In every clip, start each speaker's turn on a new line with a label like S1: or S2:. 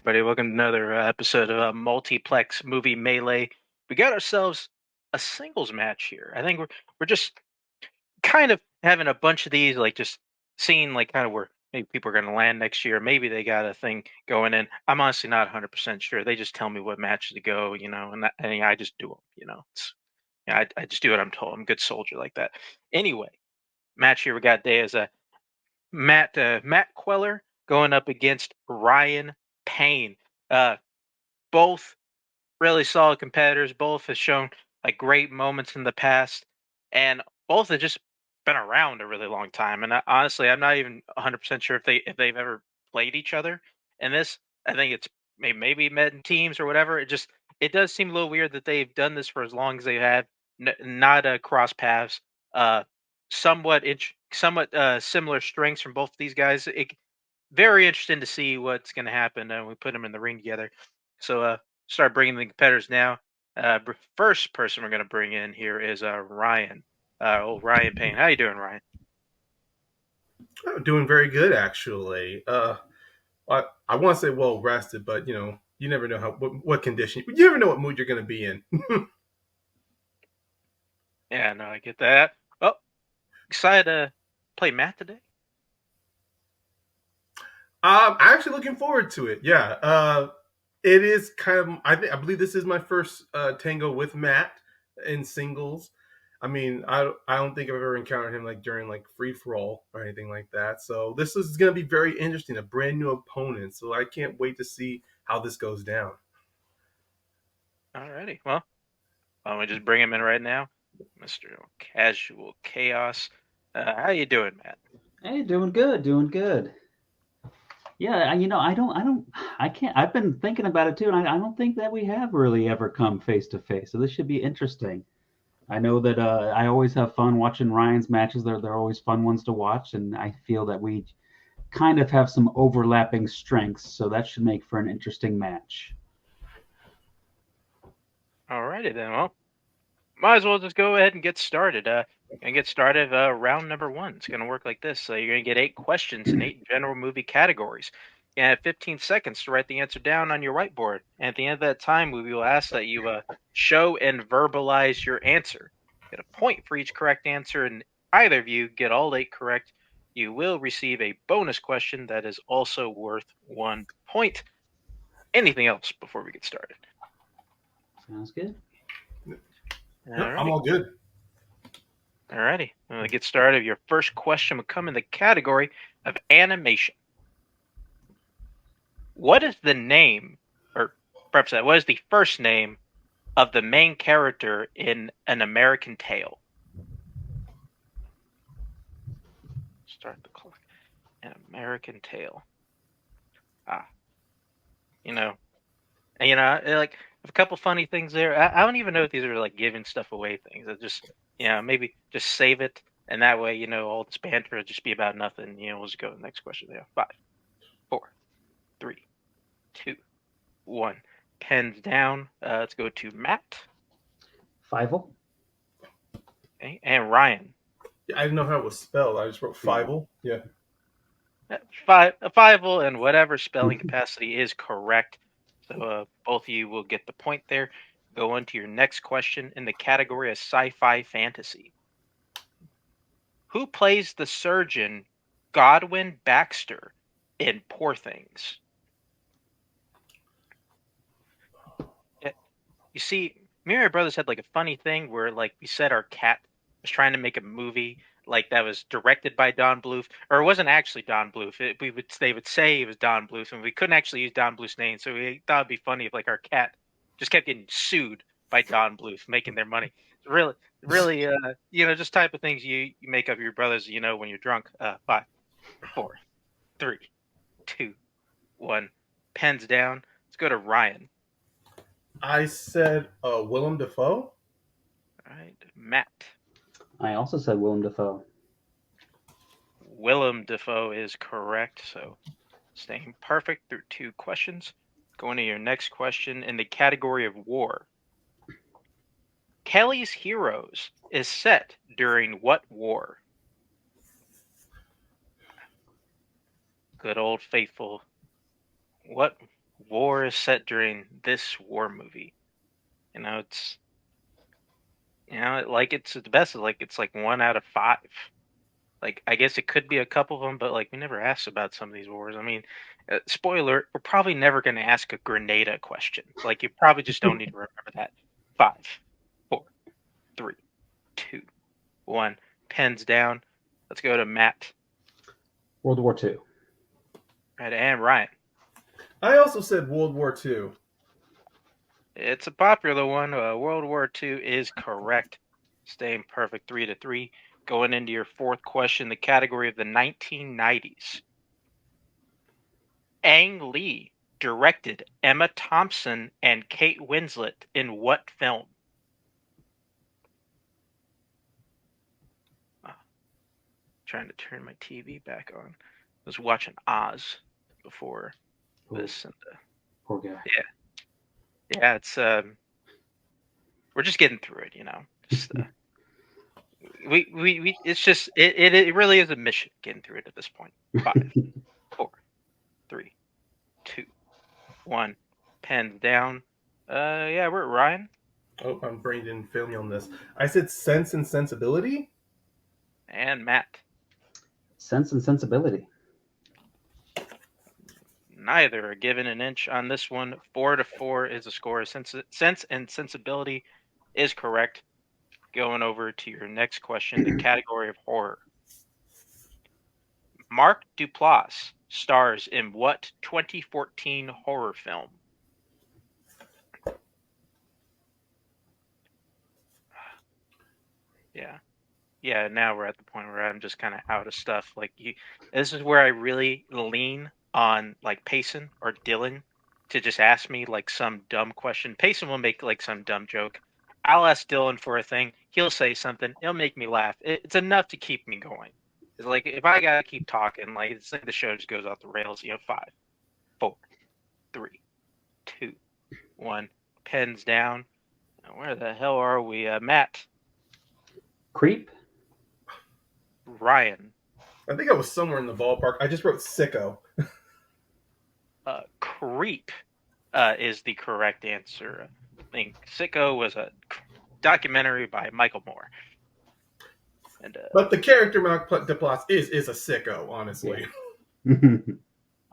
S1: Everybody, welcome to another episode of Multiplex Movie Melee. We got ourselves a singles match here. I think we're just kind of having a bunch of these, like just seeing like kind of where maybe people are going to land next year. Maybe they got a thing going in. I'm honestly not 100% sure. They just tell me what matches to go, and I just do them. I just do what I'm told. I'm a good soldier like that. Anyway, match here we got today is a Matt Cuellar going up against Ryan Payne. Uh, both really solid competitors. Both have shown like great moments in the past, and both have just been around a really long time. And honestly, I'm not even 100% sure if they've ever played each other. And this, I think it's maybe met in teams or whatever. It does seem a little weird that they've done this for as long as they have, not cross paths. Uh, somewhat similar strengths from both of these guys. Very interesting to see what's going to happen when we put them in the ring together. So start bringing the competitors now. First person we're going to bring in here is Ryan. Ryan Payne. How you doing, Ryan?
S2: Oh, doing very good, actually. I want to say well rested, but you never know what condition. You never know what mood you're going to be in.
S1: Yeah, no, I get that. Oh, excited to play Matt today.
S2: I'm actually looking forward to it. Yeah, it is kind of. I believe this is my first tango with Matt in singles. I mean, I don't think I've ever encountered him like during like free for all or anything like that. So this is going to be very interesting. A brand new opponent. So I can't wait to see how this goes down.
S1: Alrighty. Well, why don't we just bring him in right now, Mister Casual Chaos. How you doing, Matt?
S3: Hey, doing good, doing good. Yeah, I can't. I've been thinking about it too, and I don't think that we have really ever come face to face. So this should be interesting. I know that I always have fun watching Ryan's matches. They're always fun ones to watch, and I feel that we kind of have some overlapping strengths, so that should make for an interesting match.
S1: Alrighty then. Well, might as well just go ahead and get started. And get started. Round number one. It's going to work like this. So you're going to get 8 questions in 8 general movie categories. You have 15 seconds to write the answer down on your whiteboard. And at the end of that time, we will ask that you show and verbalize your answer. Get a point for each correct answer, and either of you get all 8 correct, you will receive a bonus question that is also worth 1 point. Anything else before we get started?
S3: Sounds good.
S2: No, I'm
S1: Alrighty.
S2: all good.
S1: Alrighty, I'm going to get started. Your first question will come in the category of animation. What is the name, or perhaps what is the first name of the main character in An American Tale? Start the clock. An American Tale. Ah, you know, like a couple funny things there. I don't even know if these are like giving stuff away things. I just, maybe just save it, and that way, all this banter will just be about nothing. We'll just go to the next question. There, 5, 4, 3, 2, 1. Pens down. Let's go to Matt.
S3: Fievel.
S1: Okay, and Ryan.
S2: I didn't know how it was spelled. I just wrote Fievel. Yeah.
S1: Fiveable and whatever spelling capacity is correct. So both of you will get the point there. Go on to your next question in the category of sci-fi fantasy. Who plays the surgeon Godwin Baxter in Poor Things? You see, me and my brothers had like a funny thing where like we said our cat was trying to make a movie like that was directed by Don Bluth, or it wasn't actually Don Bluth. They would say it was Don Bluth, and we couldn't actually use Don Bluth's name, so we thought it'd be funny if like our cat just kept getting sued by Don Bluth, making their money. Really, really, just type of things you make up your brothers, when you're drunk. 5, 4, 3, 2, 1. Pens down. Let's go to Ryan.
S2: I said Willem Dafoe.
S1: All right, Matt.
S3: I also said Willem Dafoe.
S1: Willem Dafoe is correct, so staying perfect through 2 questions. Going to your next question in the category of war. Kelly's Heroes is set during what war? Good old faithful. What war is set during this war movie? It's like it's the best. Like it's like 1 out of 5. Like I guess it could be a couple of them, but like we never asked about some of these wars. I mean, spoiler: we're probably never going to ask a Grenada question. Like you probably just don't need to remember that. 5, 4, 3, 2, 1. Pens down. Let's go to Matt.
S3: World War II.
S1: Right, and Ryan.
S2: I also said World War II.
S1: It's a popular one. World War II is correct. Staying perfect 3-3. Going into your fourth question, the category of the 1990s. Ang Lee directed Emma Thompson and Kate Winslet in what film? Trying to turn my TV back on. I was watching Oz before this. And,
S3: Poor guy.
S1: Yeah, it's we're just getting through it, Just, we it's just it really is a mission getting through it at this point. 5, 4, 3, 2, 1. Pens down. Yeah, we're at Ryan.
S2: Oh, I'm brain didn't fail me on this. I said Sense and Sensibility.
S1: And Matt.
S3: Sense and Sensibility.
S1: Neither are given an inch on this one. 4-4 is the score. Sense and Sensibility is correct. Going over to your next question, the category of horror. Mark Duplass stars in what 2014 horror film? Yeah. Now we're at the point where I'm just kind of out of stuff. Like this is where I really lean on like Payson or Dylan to just ask me like some dumb question. Payson will make like some dumb joke. I'll ask Dylan for a thing. He'll say something. It'll make me laugh. It's enough to keep me going. It's like if I gotta keep talking, like it's like the show just goes off the rails. 5, 4, 3, 2, 1. Pens down. Where the hell are we, Matt?
S3: Creep.
S1: Ryan.
S2: I think I was somewhere in the ballpark. I just wrote Sicko.
S1: Creep is the correct answer. I think Sicko was a documentary by Michael Moore. And
S2: but the character Mark Duplass is a sicko, honestly.
S3: Yeah.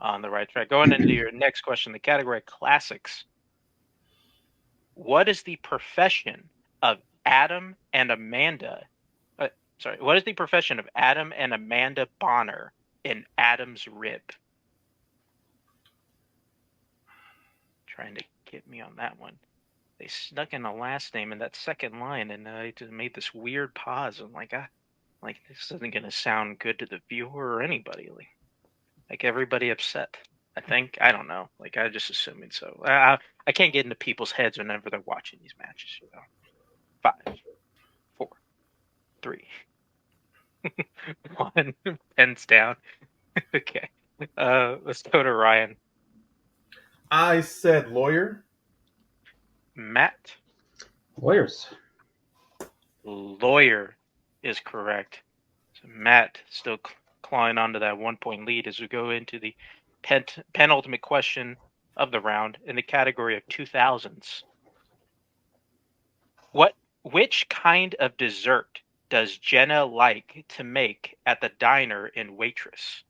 S1: On the right track. Going into your next question, the category classics. What is the profession of Adam and Amanda? What is the profession of Adam and Amanda Bonner in Adam's Rib? Trying to get me on that one. They snuck in a last name in that second line, and I just made this weird pause. I'm like, this isn't gonna sound good to the viewer or anybody. Like everybody upset. I think I don't know. Like I just assuming so. I can't get into people's heads whenever they're watching these matches. 5, 4, 3, 1. Pens down. Okay. Let's go to Ryan.
S2: I said lawyer.
S1: Matt.
S3: Lawyers.
S1: Lawyer is correct. So Matt still clawing onto that 1-point lead as we go into the penultimate question of the round in the category of 2000s. Which kind of dessert does Jenna like to make at the diner in Waitress?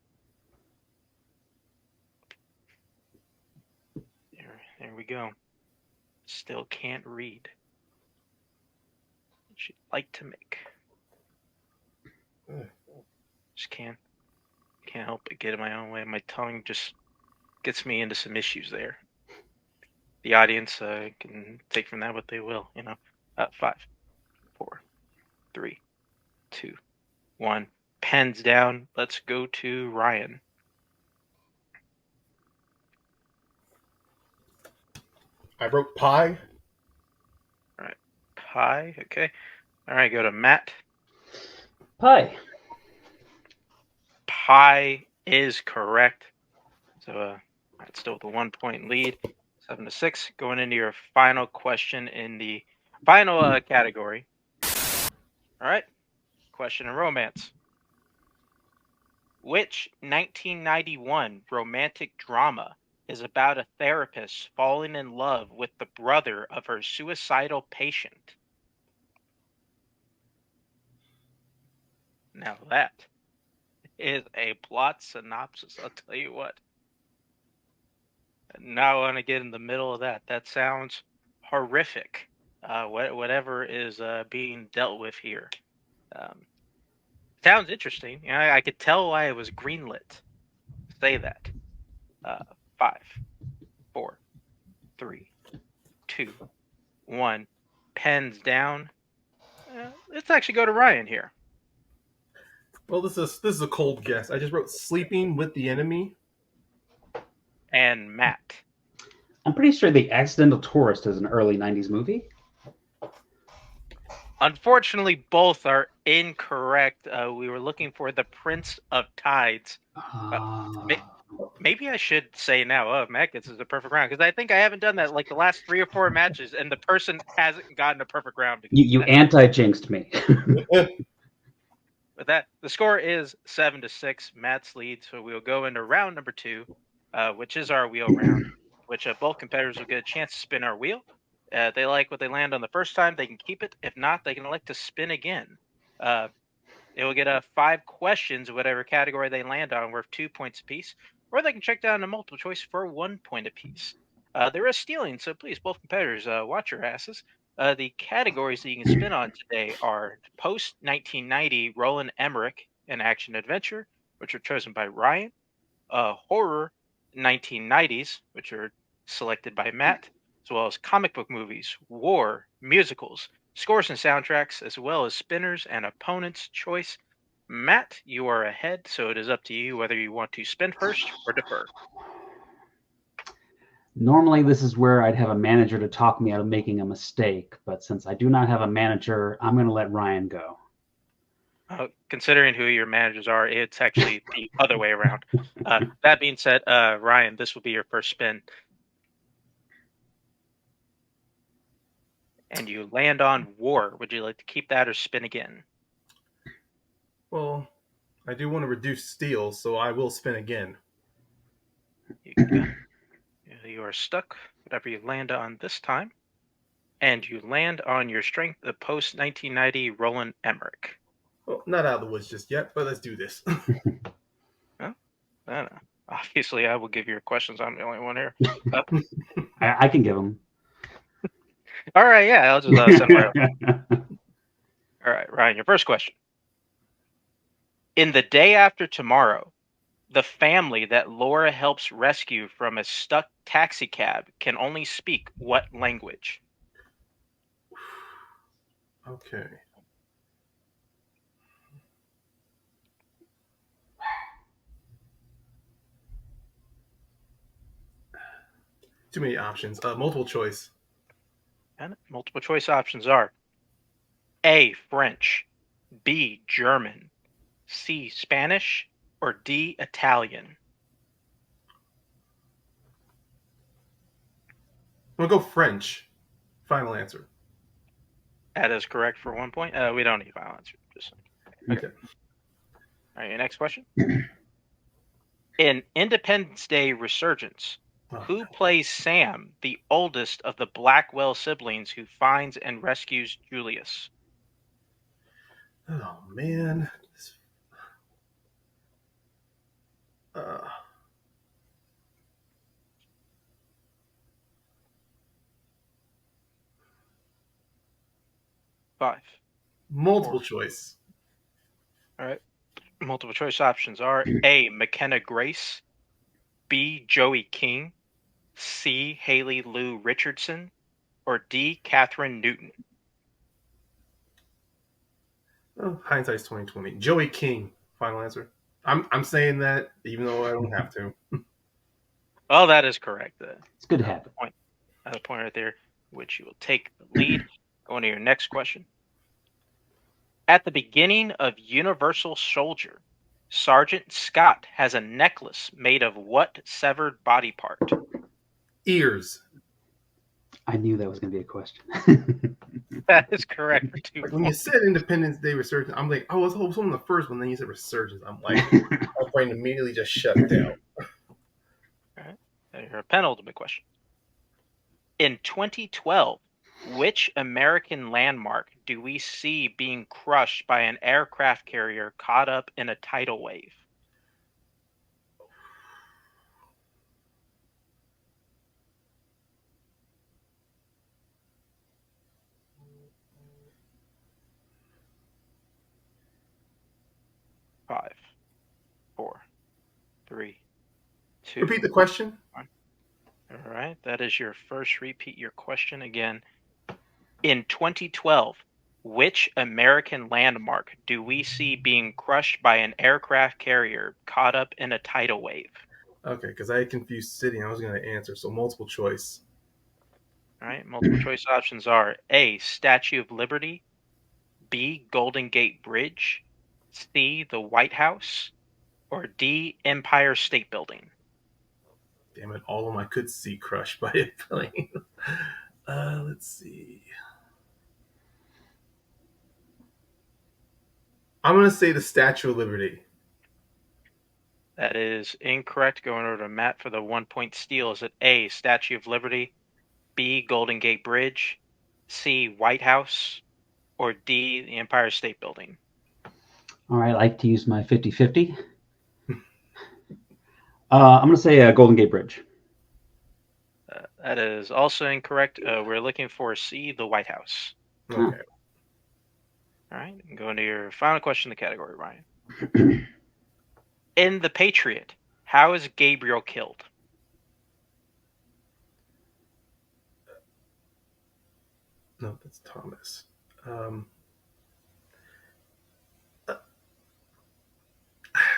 S1: There we go. Still can't read. She'd like to make. Just can't help but get in my own way. My tongue just gets me into some issues there. The audience can take from that what they will, 5, 4, 3, 2, 1. Pens down. Let's go to Ryan.
S2: I wrote pie.
S1: All right. Pie. Okay. All right. Go to Matt.
S3: Pie.
S1: Pie is correct. So that's still with a 1-point lead. 7-6. Going into your final question in the final category. All right. Question in romance. Which 1991 romantic drama is about a therapist falling in love with the brother of her suicidal patient? Now that is a plot synopsis, I'll tell you what. Now I want to get in the middle of that. That sounds horrific. Whatever is being dealt with here. Um, sounds interesting. You know, I could tell why it was greenlit. Say that. 5, 4, 3, 2, 1. Pens down. Let's actually go to Ryan here.
S2: Well, this is a cold guess. I just wrote "Sleeping with the Enemy."
S1: And Matt.
S3: I'm pretty sure The Accidental Tourist is an early 90s movie.
S1: Unfortunately, both are incorrect. We were looking for The Prince of Tides. Maybe I should say now, Matt gets the perfect round, because I think I haven't done that like the last 3 or 4 matches, and the person hasn't gotten a perfect round.
S3: You anti-jinxed me.
S1: But that the score is 7-6. Matt's lead, so we'll go into round number 2, which is our wheel round, which both competitors will get a chance to spin our wheel. They like what they land on the first time, they can keep it. If not, they can elect to spin again. They will get 5 questions, whatever category they land on, worth 2 points apiece, or they can check down a multiple choice for 1 point apiece. There is stealing, so please, both competitors, watch your asses. The categories that you can spin on today are post-1990 Roland Emmerich and action adventure, which are chosen by Ryan, horror 1990s, which are selected by Matt, as well as comic book movies, war, musicals, scores and soundtracks, as well as spinners and opponent's choice. Matt, you are ahead, so it is up to you whether you want to spin first or defer.
S3: Normally, this is where I'd have a manager to talk me out of making a mistake, but since I do not have a manager, I'm going to let Ryan go.
S1: Considering who your managers are, it's actually the other way around. That being said, Ryan, this will be your first spin. And you land on war. Would you like to keep that or spin again?
S2: Well, I do want to reduce steal, so I will spin again.
S1: You are stuck, whatever you land on this time. And you land on your strength, the post-1990 Roland Emmerich.
S2: Well, not out of the woods just yet, but let's do this.
S1: Well, obviously, I will give you your questions. I'm the only one here.
S3: I can give them.
S1: All right, yeah, I'll just send Ryan. All right, Ryan, your first question. In The Day After Tomorrow, the family that Laura helps rescue from a stuck taxicab can only speak what language?
S2: Okay. Too many options. Multiple choice.
S1: And multiple choice options are A, French, B, German, C, Spanish, or D, Italian?
S2: I'm going to go French. Final answer.
S1: That is correct for 1 point. We don't need final answer. Just
S2: okay.
S1: All right, your next question. In Independence Day Resurgence, who plays Sam, the oldest of the Blackwell siblings who finds and rescues Julius?
S2: Oh, man.
S1: 5.
S2: Multiple choice.
S1: All right. Multiple choice options are A, McKenna Grace, B, Joey King, C, Haley Lou Richardson, or D, Catherine Newton?
S2: Oh, hindsight's 2020. Joey King. Final answer. I'm saying that even though I don't have to.
S1: Well, that is correct.
S3: It's good to have it.
S1: A point right there, which you will take the lead. Going to your next question. At the beginning of Universal Soldier, Sergeant Scott has a necklace made of what severed body part?
S2: Ears.
S3: I knew that was going to be a question.
S1: That is correct for 2
S2: Like when you
S1: points.
S2: said Independence Day Resurgence, I'm like, oh, it was on the first one. Then you said Resurgence. I'm like, my brain immediately just shut down.
S1: All right. Your penultimate question. In 2012, which American landmark do we see being crushed by an aircraft carrier caught up in a tidal wave? Five, 4, 3, 2.
S2: Repeat the question.
S1: 1. All right, that is your first. Repeat your question again. In 2012, which American landmark do we see being crushed by an aircraft carrier caught up in a tidal wave?
S2: Okay, because I had confused city and I was going to answer, so multiple choice.
S1: All right, multiple choice options are A, Statue of Liberty, B, Golden Gate Bridge, C, the White House, or D, Empire State Building.
S2: Damn it, all of them I could see crushed by a plane. Let's see. I'm going to say the Statue of Liberty.
S1: That is incorrect. Going over to Matt for the 1-point steal. Is it A, Statue of Liberty, B, Golden Gate Bridge, C, White House, or D, the Empire State Building?
S3: All right, I like to use my 50-50. I'm going to say Golden Gate Bridge.
S1: That is also incorrect. We're looking for C, the White House.
S2: Okay.
S1: All right, going to your final question in the category, Ryan. In The Patriot, how is Gabriel killed?
S2: No, that's Thomas. I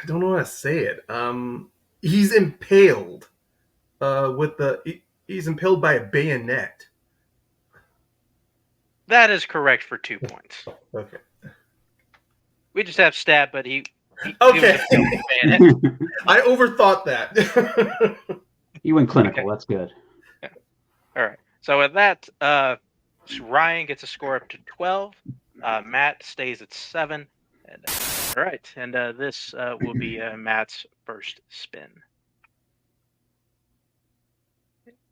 S2: don't know how to say it. He's impaled he's impaled by a bayonet.
S1: That is correct for 2 points.
S2: Okay.
S1: We just have stab, but he
S2: Okay.
S1: was
S2: I overthought that.
S3: You went clinical. That's good.
S1: Yeah. All right. So with that, Ryan gets a score up to 12. Matt stays at 7. And, all right, and this will be Matt's first spin.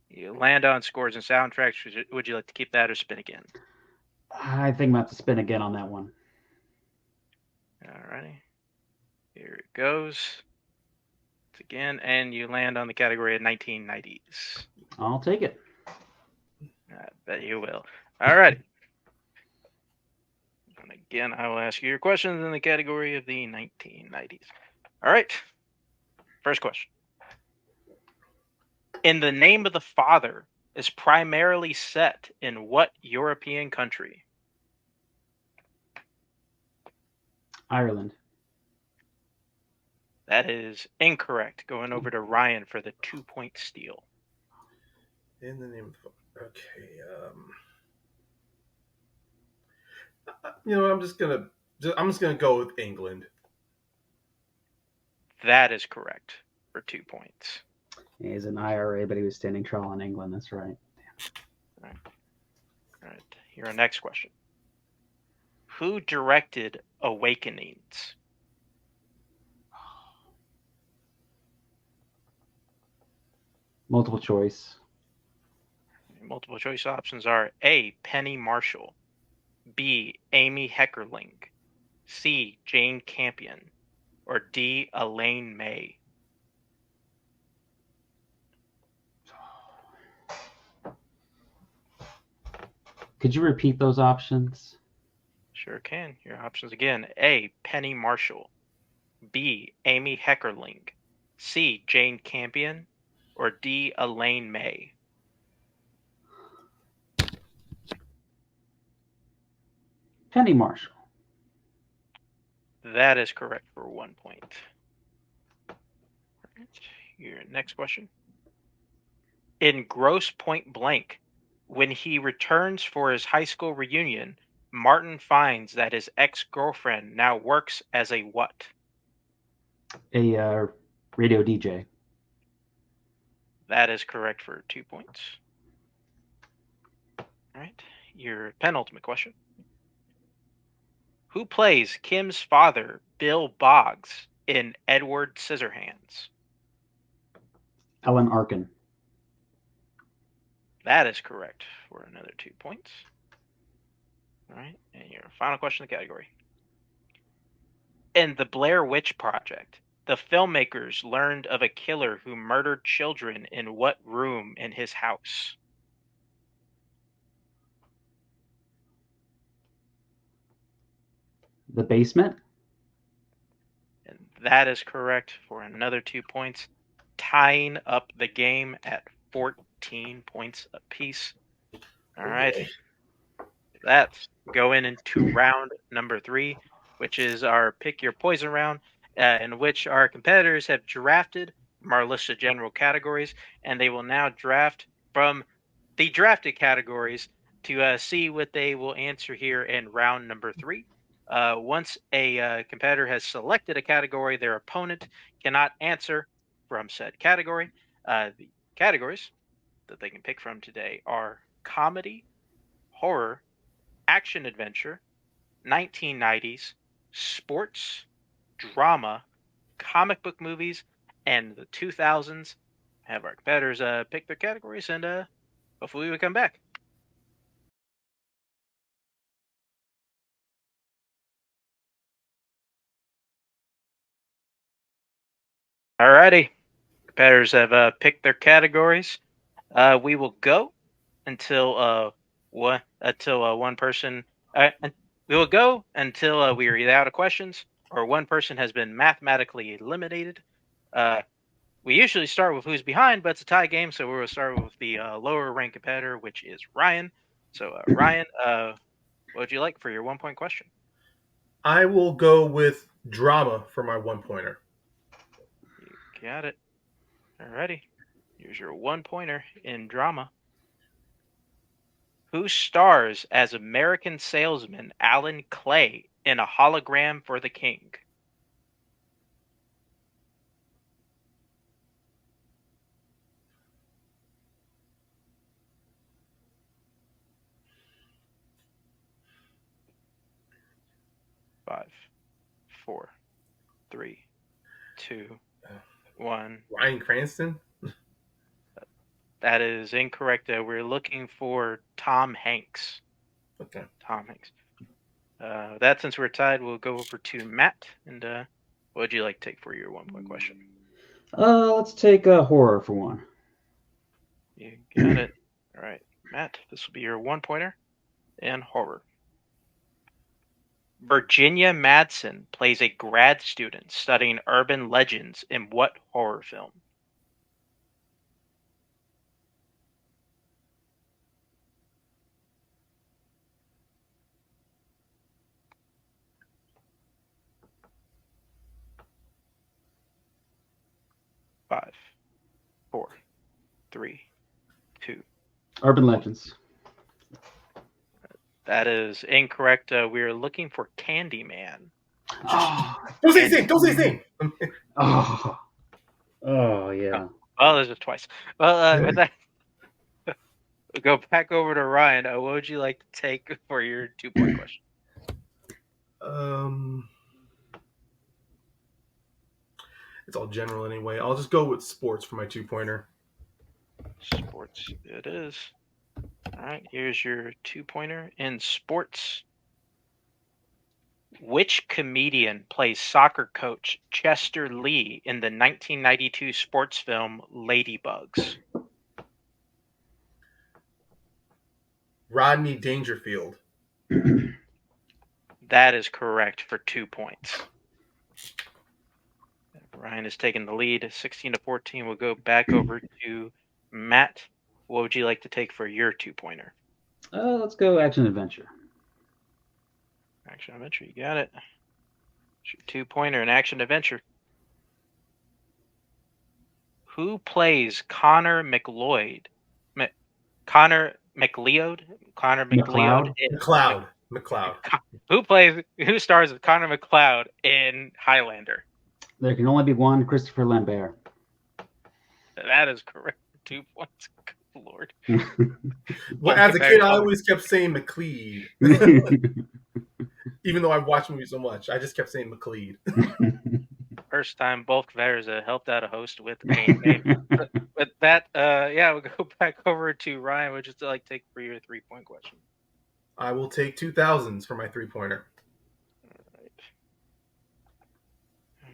S1: You land on scores and soundtracks. Would you like to keep that or spin again?
S3: I think I'm going to have to spin again on that one.
S1: All righty. Here it goes. It's again, and you land on the category of 1990s.
S3: I'll take it.
S1: I bet you will. All righty. And again, I will ask you your questions in the category of the 1990s. All right. First question. In the Name of the Father is primarily set in what European country?
S2: Ireland.
S1: That is incorrect. Going over to Ryan for the 2-point steal.
S2: In the Name of the Father. Okay. I'm just gonna go with England.
S1: That is correct for 2 points.
S3: He's an IRA, but he was standing trial in England. That's right.
S1: All right. Here, our next question. Who directed Awakenings?
S3: Multiple choice.
S1: Multiple choice options are A, Penny Marshall, B, Amy Heckerling, C, Jane Campion, or D, Elaine May.
S3: Could you repeat those options?
S1: Sure can. Your options again. A, Penny Marshall, B, Amy Heckerling, C, Jane Campion, or D, Elaine May.
S3: Penny Marshall.
S1: That is correct for 1 point. All right. Your next question. In Grosse Point Blank, when he returns for his high school reunion, Martin finds that his ex-girlfriend now works as a what?
S3: A radio DJ.
S1: That is correct for 2 points. All right. Your penultimate question. Who plays Kim's father, Bill Boggs, in Edward Scissorhands?
S3: Alan Arkin.
S1: That is correct for another 2 points. All right, and your final question of the category. In the Blair Witch Project, the filmmakers learned of a killer who murdered children in what room in his house?
S3: The basement?
S1: And that is correct for another 2 points, tying up the game at 14 points apiece. All right.
S2: Okay.
S1: That's going into round number 3, which is our pick your poison round, in which our competitors have drafted from our list of general categories, and they will now draft from the drafted categories to see what they will answer here in round number 3. Once a competitor has selected a category, their opponent cannot answer from said category. The categories that they can pick from today are comedy, horror, action adventure, 1990s, sports, drama, comic book movies, and the 2000s. Have our competitors pick their categories, and hopefully we come back. Alrighty, competitors have picked their categories. We will go until one person. We will go until we are either out of questions or one person has been mathematically eliminated. We usually start with who's behind, but it's a tie game, so we'll start with the lower ranked competitor, which is Ryan. So, Ryan, what would you like for your 1 point question?
S2: I will go with drama for my 1-pointer.
S1: You got it. Alrighty. Here's your 1-pointer in drama. Who stars as American salesman Alan Clay in A Hologram for the King? Five, 4, 3, 2, 1.
S2: Ryan Cranston?
S1: That is incorrect. We're looking for Tom Hanks.
S2: Okay.
S1: Tom Hanks. That since we're tied, we'll go over to Matt. And what would you like to take for your 1 point question?
S3: Let's take horror for one.
S1: You got it. All right, Matt. This will be your 1-pointer in horror. Virginia Madsen plays a grad student studying urban legends in what horror film? Five, 4, 3, 2.
S3: Urban Legends.
S1: That is incorrect. We are looking for Candyman.
S3: Oh,
S2: Don't say his name! Don't say his name!
S3: oh yeah.
S1: Well, there's just twice. Well, with that, we'll go back over to Ryan. What would you like to take for your 2-point question?
S2: It's all general anyway. I'll just go with sports for my 2-pointer.
S1: Sports, it is. All right, here's your 2-pointer in sports. Which comedian plays soccer coach Chester Lee in the 1992 sports film Ladybugs?
S2: Rodney Dangerfield.
S1: That is correct for 2 points. Ryan is taking the lead, 16-14. We'll go back over to Matt. What would you like to take for your 2-pointer?
S3: Let's go action adventure.
S1: Action adventure, you got it. It's your 2-pointer in action adventure. Who plays Connor McLeod? Connor McLeod? Connor McLeod.
S2: McLeod.
S1: Who stars with Connor McLeod in Highlander?
S3: There can only be one Christopher Lambert.
S1: That is correct. 2 points. Good Lord.
S2: Well, as a kid, I always kept saying McLeod. Even though I've watched movies so much, I just kept saying McLeod.
S1: First time both players helped out a host with a game name. With that, we'll go back over to Ryan. Would you like to take for your 3-point question?
S2: I will take 2000s for my 3-pointer.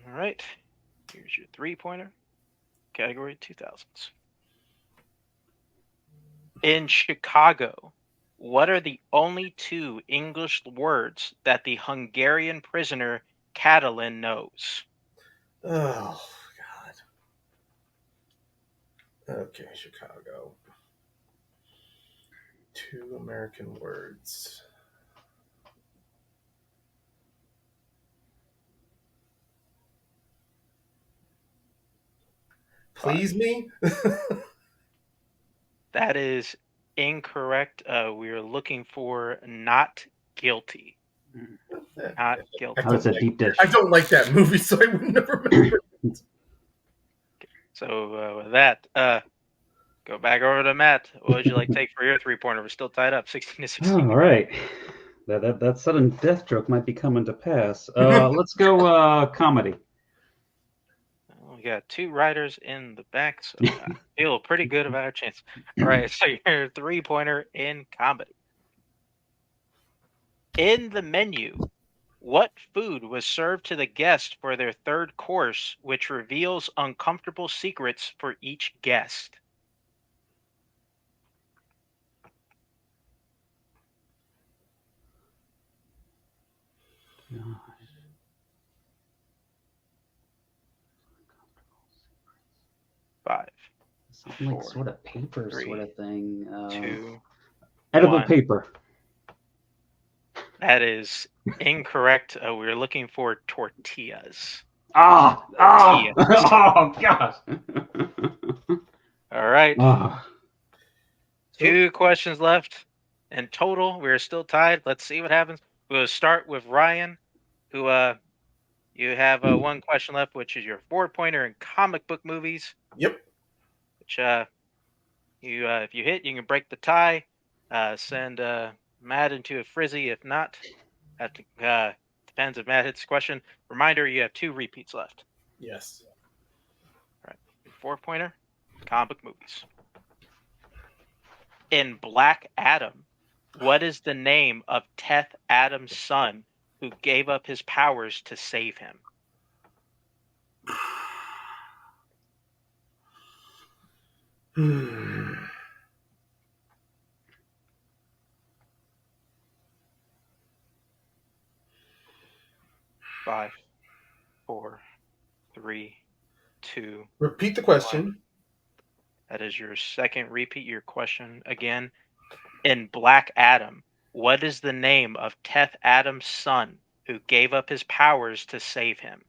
S1: All right. Here's your 3-pointer. Category 2000s. In Chicago, what are the only 2 English words that the Hungarian prisoner Catalin knows?
S2: Oh, God. Okay, Chicago. 2 American words. Please me?
S1: That is incorrect. We are looking for not guilty. Not guilty.
S3: That's a deep dish.
S2: I don't like that movie, so I would never remember.
S1: So with that, go back over to Matt. What would you like to take for your 3-pointer? We're still tied up, 16-16.
S3: All right. That sudden death joke might be coming to pass. Let's go comedy.
S1: We got 2 writers in the back, so I feel pretty good about our chance. All right, so your 3-pointer in comedy. In the menu, what food was served to the guest for their 3rd course, which reveals uncomfortable secrets for each guest? Five.
S3: Something like sort of paper
S1: 3,
S3: sort of thing.
S1: 2,
S3: edible
S1: 1.
S3: paper.
S1: That is incorrect. We were looking for tortillas.
S3: Oh gosh.
S1: All right.
S3: Oh.
S1: 2 questions left in total. We're still tied. Let's see what happens. We'll start with Ryan, who you have 1 question left, which is your 4-pointer in comic book movies.
S2: Yep.
S1: Which you if you hit, you can break the tie. Send Matt into a frizzy. If not, depends if Matt hits the question. Reminder: you have 2 repeats left.
S2: Yes.
S1: All right. 4-pointer, comic book movies. In Black Adam, what is the name of Teth Adam's son who gave up his powers to save him? Five, 4, 3, 2.
S2: Repeat the question.
S1: 1. That is your second repeat. Your question again. In Black Adam, what is the name of Teth Adam's son who gave up his powers to save him?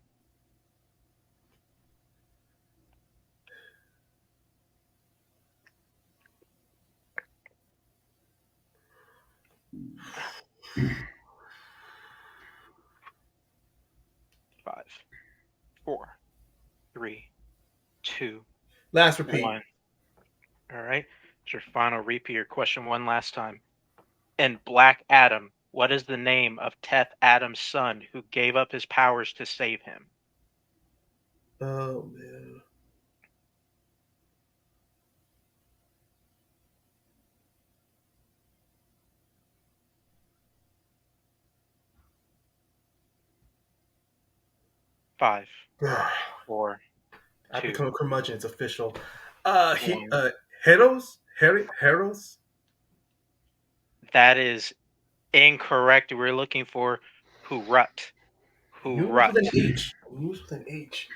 S1: Five, 4, 3, 2.
S2: Last repeat.
S1: 1. All right. It's your final repeat. Your question 1 last time. In Black Adam, what is the name of Teth Adam's son who gave up his powers to save him?
S2: Oh, man.
S1: Five, 4,
S2: I've
S1: 2.
S2: become a curmudgeon. It's official.
S1: 1.
S2: Heros?
S1: That is incorrect. We're looking for Hurut. Hurut.
S2: With an H. News with an H.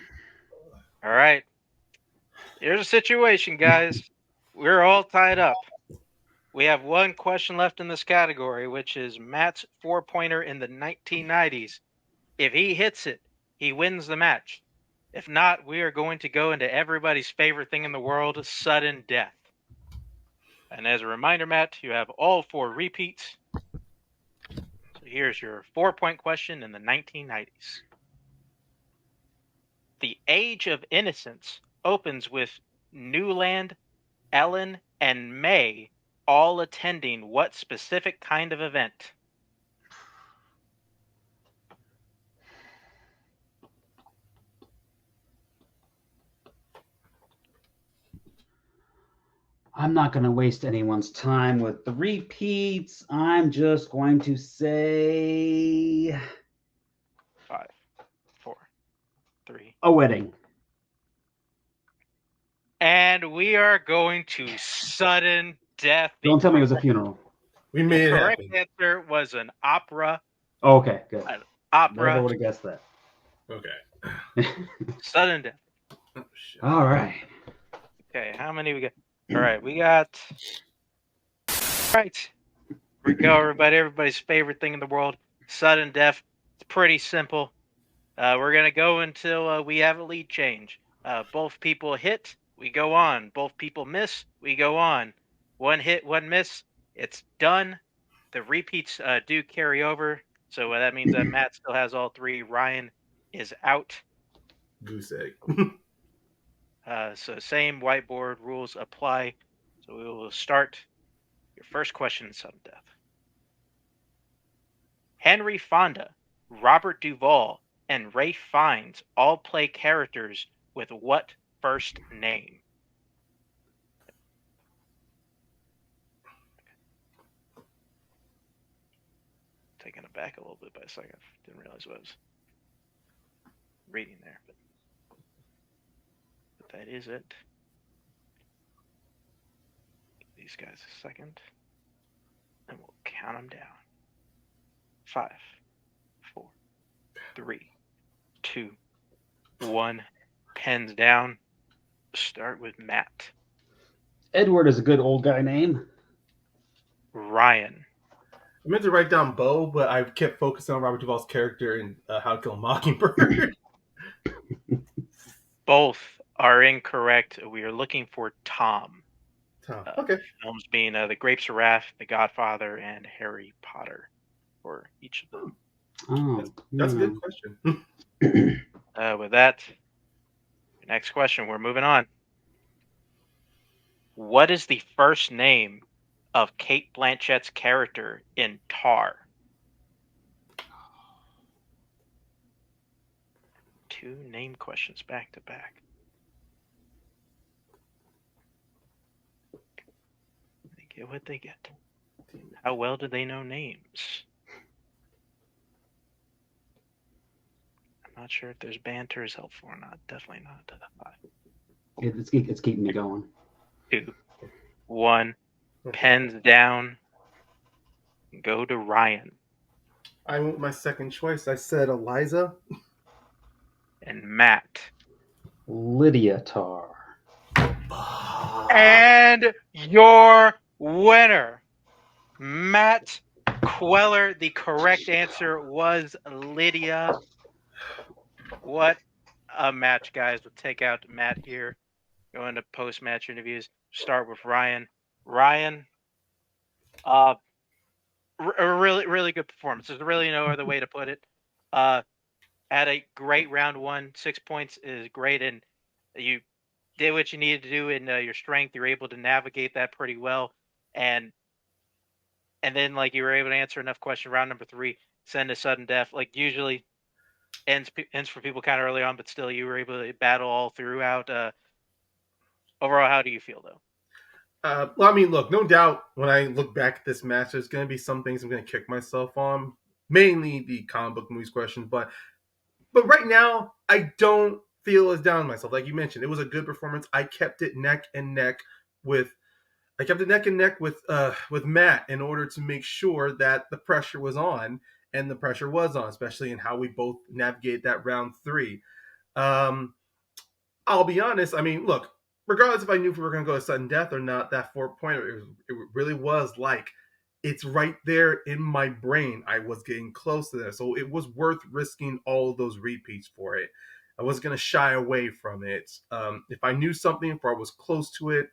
S1: All right. Here's a situation, guys. We're all tied up. We have 1 question left in this category, which is Matt's 4-pointer in the 1990s. If he hits it, he wins the match. If not, we are going to go into everybody's favorite thing in the world, sudden death. And as a reminder, Matt, you have all 4 repeats. So here's your 4-point question in the 1990s. The Age of Innocence opens with Newland, Ellen, and May all attending what specific kind of event?
S3: I'm not going to waste anyone's time with the repeats. I'm just going to say
S1: 5, 4, 3.
S3: a wedding.
S1: And we are going to sudden death.
S3: Don't tell me it was a funeral.
S2: We
S1: The
S2: made it
S1: correct
S2: happen.
S1: answer was an opera.
S3: Oh, okay, good.
S1: An
S3: Never
S1: opera.
S3: would have guessed that.
S2: Okay.
S1: Sudden death.
S2: Oh, shit.
S3: All right.
S1: Okay, how many we got? All right, we got. Right. Here we go, everybody. Everybody's favorite thing in the world, sudden death. It's pretty simple. We're going to go until we have a lead change. Both people hit, we go on. Both people miss, we go on. One hit, one miss, it's done. The repeats do carry over. So that means that Matt still has all 3. Ryan is out.
S2: Goose egg.
S1: So same whiteboard rules apply. So we will start your first question, sudden death. Henry Fonda, Robert Duvall, and Ray Fiennes all play characters with what first name? Taking it back a little bit by a second. Didn't realize what I was reading there. But that is it. Give these guys a second. And we'll count them down. 5, 4, 3, 2, 1. Pens down. Start with Matt.
S3: Edward is a good old guy name.
S1: Ryan.
S2: I meant to write down Bo, but I kept focusing on Robert Duvall's character in How to Kill a Mockingbird.
S1: Both are incorrect. We are looking for Tom.
S2: Tom. Okay.
S1: Films being The Grapes of Wrath, The Godfather, and Harry Potter for each of them.
S3: Oh,
S2: That's a good question.
S1: With that, next question. We're moving on. What is the first name of Cate Blanchett's character in Tar? 2 name questions back to back. They get what they get. How well do they know names? I'm not sure if there's banter is helpful or not. Definitely not. 5,
S3: it's keeping me going.
S1: 2, 1. Pens down. Go to Ryan.
S2: I went with my second choice. I said Eliza.
S1: And Matt.
S3: Lydia Tarr.
S1: And your winner, Matt Cuellar. The correct answer was Lydia. What a match, guys. We'll take out Matt here. Go into post-match interviews. Start with Ryan. Ryan, a really, really good performance. There's really no other way to put it. Had a great round 1. 6 points is great, and you did what you needed to do in your strength. You were able to navigate that pretty well, and then like you were able to answer enough questions. Round number 3, send a sudden death. Like usually ends for people kind of early on, but still you were able to battle all throughout. Overall, how do you feel though?
S2: Well, I mean, look, no doubt when I look back at this match, there's going to be some things I'm going to kick myself on, mainly the comic book movies questions. But right now, I don't feel as down on myself. Like you mentioned, it was a good performance. I kept it neck and neck with Matt in order to make sure that the pressure was on, and the pressure was on, especially in how we both navigated that round 3. I'll be honest. I mean, look, regardless if I knew if we were going to go to sudden death or not, that 4-pointer, it really was like, it's right there in my brain. I was getting close to that. So it was worth risking all of those repeats for it. I wasn't going to shy away from it. If I knew something, if I was close to it,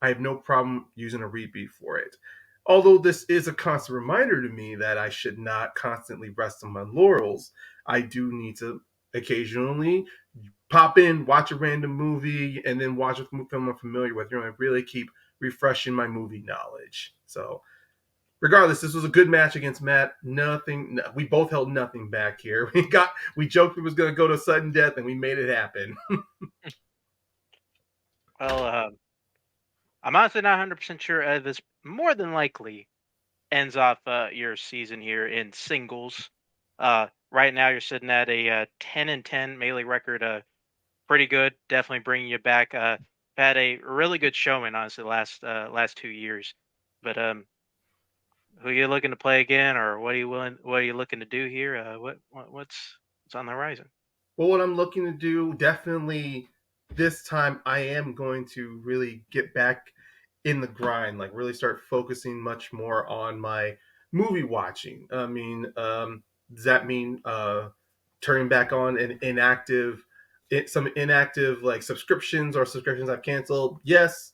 S2: I have no problem using a repeat for it. Although this is a constant reminder to me that I should not constantly rest on my laurels, I do need to occasionally pop in, watch a random movie, and then watch a film I'm familiar with. I really keep refreshing my movie knowledge. So, regardless, this was a good match against Matt. We both held nothing back here. We joked it was going to go to sudden death, and we made it happen.
S1: Well, I'm honestly not 100% sure. This more than likely ends off your season here in singles. Right now, you're sitting at a 10-10 melee record. Pretty good. Definitely bringing you back. Had a really good showing, honestly, last 2 years. But who are you looking to play again, or what are you willing? What are you looking to do here? What's on the horizon?
S2: Well, what I'm looking to do, definitely this time, I am going to really get back in the grind, like really start focusing much more on my movie watching. I mean, does that mean turning back on an some inactive like subscriptions or subscriptions I've canceled? Yes.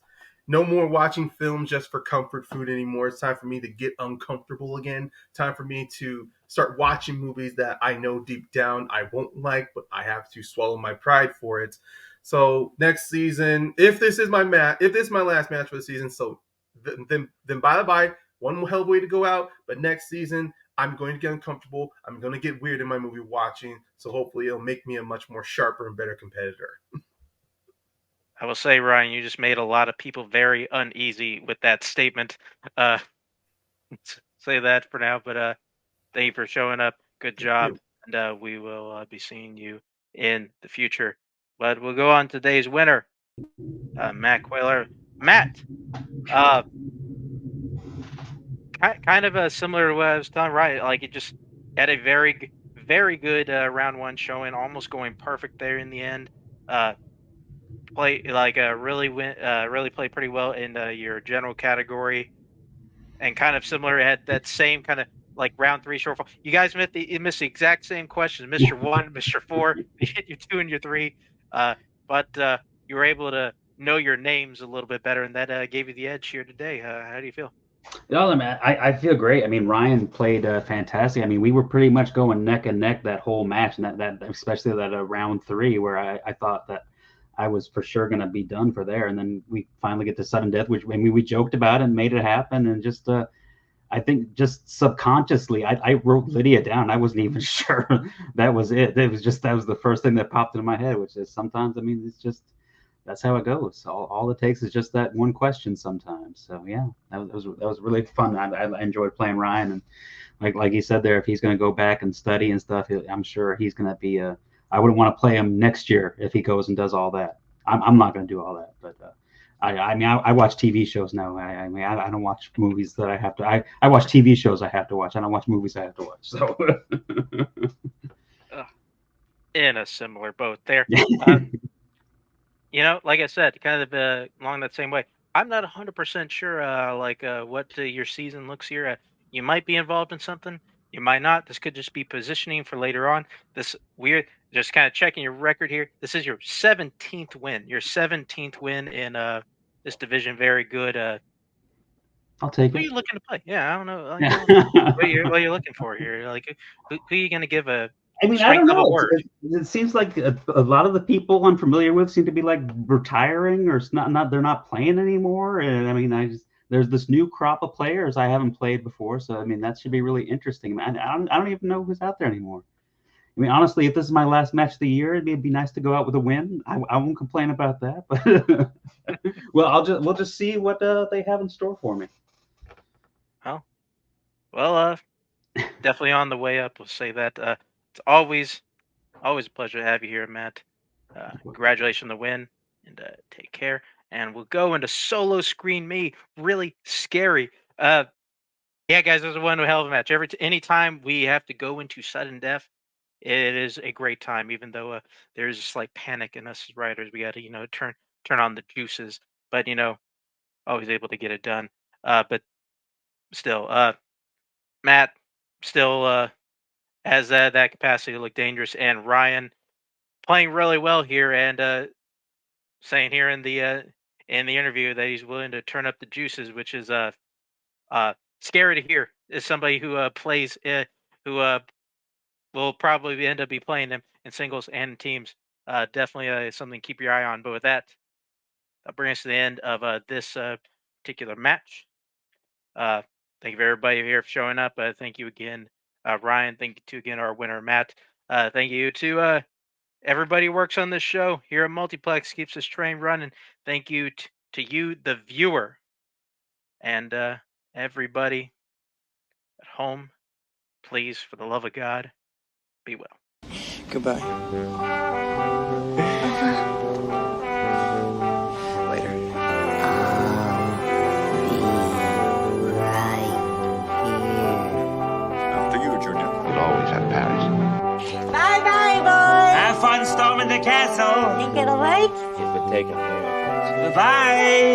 S2: No more watching films just for comfort food anymore. It's time for me to get uncomfortable again. Time for me to start watching movies that I know deep down I won't like, but I have to swallow my pride for it. So next season, if this is my last match for the season, so then bye bye. One hell of a way to go out. But next season, I'm going to get uncomfortable. I'm going to get weird in my movie watching. So hopefully, it'll make me a much more sharper and better competitor.
S1: I will say, Ryan, you just made a lot of people very uneasy with that statement. Uh, say that for now, but thank you for showing up. Good
S2: Thank
S1: job,
S2: you.
S1: and we will be seeing you in the future. But we'll go on to today's winner, Matt Cuellar. Matt, uh, kind of similar to what I was telling, right? Like it just had a very good round one showing, almost going perfect there in the end. Uh, play like really play pretty well in your general category, and kind of similar at that same kind of like round three shortfall. You guys missed the exact same questions, Mister One, Mister Four, your two and your three, but you were able to know your names a little bit better, and that gave you the edge here today. How do you feel?
S3: No, man, I feel great. I mean, Ryan played fantastic. I mean, we were pretty much going neck and neck that whole match, and that especially that round three where I thought that I was for sure going to be done for there, and then we finally get to sudden death, which I mean we joked about it and made it happen, and just I think just subconsciously I wrote Lydia down. I wasn't even sure that was it. It was just that was the first thing that popped into my head, which is sometimes I mean it's just that's how it goes. All it takes is just that one question sometimes. So yeah, that was really fun. I enjoyed playing Ryan, and like he said there, if he's going to go back and study and stuff, I'm sure he's going to be. I wouldn't want to play him next year if he goes and does all that. I'm not going to do all that, but. I mean, I watch TV shows now. I mean, I don't watch movies that I have to. I watch TV shows I have to watch. I don't watch movies I have to watch. So,
S1: Uh, in a similar boat there. Uh, like I said, kind of along that same way. I'm not 100% sure, what your season looks here. You might be involved in something. You might not. This could just be positioning for later on. This weird, just kind of checking your record here. This is your 17th win. Your 17th win in this division. Very good.
S3: I'll take
S1: Who are
S3: it.
S1: you looking to play? Yeah, I don't know. Like,
S3: Yeah.
S1: what you're looking for here? Like, who are you going to give a
S3: I mean, I
S1: strength
S3: don't
S1: of a
S3: know.
S1: word?
S3: It seems like a lot of the people I'm familiar with seem to be like retiring or it's not they're not playing anymore. And I mean, there's this new crop of players I haven't played before, so I mean that should be really interesting. Man, I don't even know who's out there anymore. I mean, honestly, if this is my last match of the year, it'd be nice to go out with a win. I won't complain about that. But well, we'll just see what they have in store for me.
S1: Oh, well, definitely on the way up. We'll say that. It's always a pleasure to have you here, Matt. Congratulations on the win, and take care. And we'll go into solo screen me. Really scary. Yeah, guys, this is one hell of a match. Anytime we have to go into sudden death, it is a great time. Even though there's a slight panic in us as writers, we got to turn on the juices. But always able to get it done. But still, Matt still has that capacity to look dangerous, and Ryan playing really well here, and saying here in the interview that he's willing to turn up the juices, which is scary to hear. As somebody who plays who will probably end up be playing them in singles and in teams. Definitely something to keep your eye on. But with that, that brings us to the end of this particular match. Uh, thank you for everybody here for showing up. Thank you again, Ryan. Thank you to again our winner, Matt. Thank you to everybody who works on this show here at Multiplex, keeps this train running. Thank you to to you, the viewer, and everybody at home. Please, for the love of God, be well.
S4: Goodbye. Later.
S5: After you, Junior.
S6: You'll always have Paris.
S7: Bye-bye, boys.
S8: Have fun storming the castle.
S7: Think it'll work?
S6: If it take a minute.
S8: Bye.